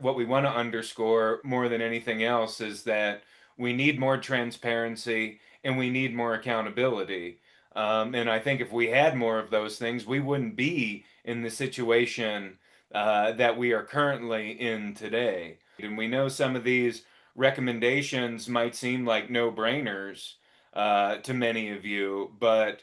what we want to underscore more than anything else is that we need more transparency and we need more accountability. And I think if we had more of those things, we wouldn't be in the situation that we are currently in today. And we know some of these recommendations might seem like no-brainers to many of you, but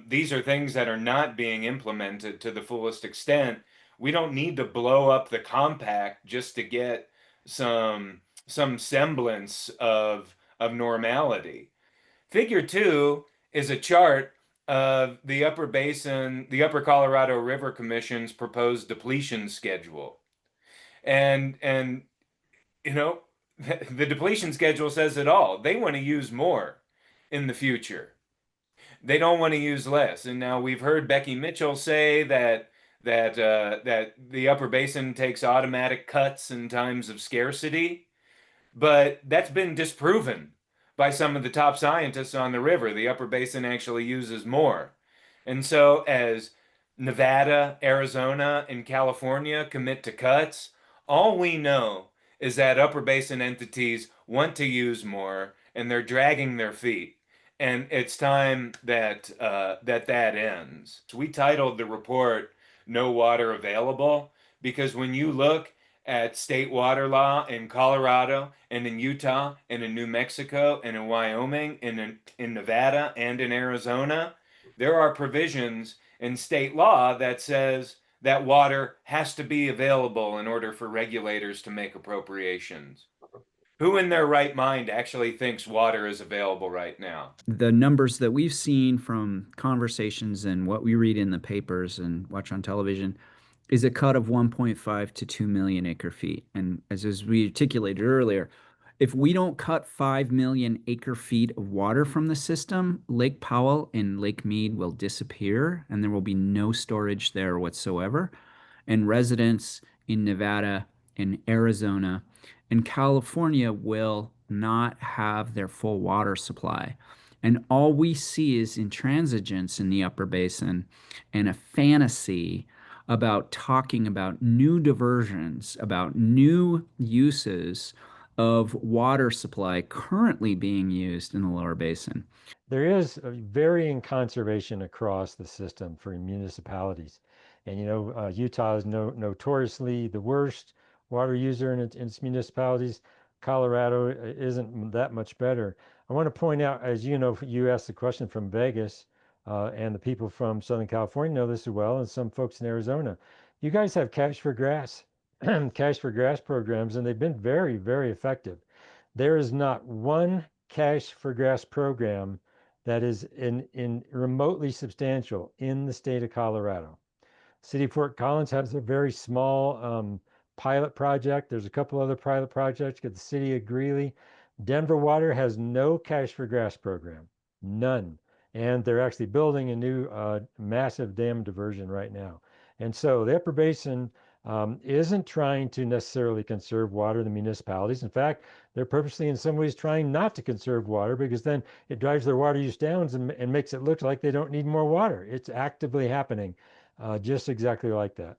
these are things that are not being implemented to the fullest extent. We don't need to blow up the compact just to get some semblance of normality. Figure two is a chart of the Upper Basin, the Upper Colorado River Commission's proposed depletion schedule. And you know, the depletion schedule says it all. They want to use more in the future. They don't want to use less. And now we've heard Becky Mitchell say that the Upper Basin takes automatic cuts in times of scarcity, but that's been disproven by some of the top scientists on the river. The Upper Basin actually uses more. And so as Nevada, Arizona, and California commit to cuts, all we know is that Upper Basin entities want to use more and they're dragging their feet. And it's time that ends. So we titled the report "No Water Available" because when you look at state water law in Colorado and in Utah and in New Mexico and in Wyoming and in Nevada and in Arizona, there are provisions in state law that says that water has to be available in order for regulators to make appropriations. Who in their right mind actually thinks water is available right now? The numbers that we've seen from conversations and what we read in the papers and watch on television is a cut of 1.5 to 2 million acre feet. And as we articulated earlier, if we don't cut 5 million acre feet of water from the system, Lake Powell and Lake Mead will disappear and there will be no storage there whatsoever. And residents in Nevada and Arizona and California will not have their full water supply. And all we see is intransigence in the upper basin and a fantasy about talking about new diversions, about new uses of water supply currently being used in the lower basin. There is a varying conservation across the system for municipalities. And Utah is notoriously the worst water user in its municipalities. Colorado isn't that much better. I want to point out, as you know, you asked the question from Vegas, and the people from Southern California know this as well, and some folks in Arizona. You guys have cash for grass, cash for grass programs, and they've been very, very effective. There is not one cash for grass program that is in remotely substantial in the state of Colorado. City of Fort Collins has a very small pilot project. There's a couple other pilot projects. Got the city of Greeley. Denver Water has no cash for grass program, none. And they're actually building a new massive dam diversion right now. And so the Upper Basin isn't trying to necessarily conserve water in the municipalities. In fact, they're purposely in some ways trying not to conserve water because then it drives their water use down and makes it look like they don't need more water. It's actively happening just exactly like that.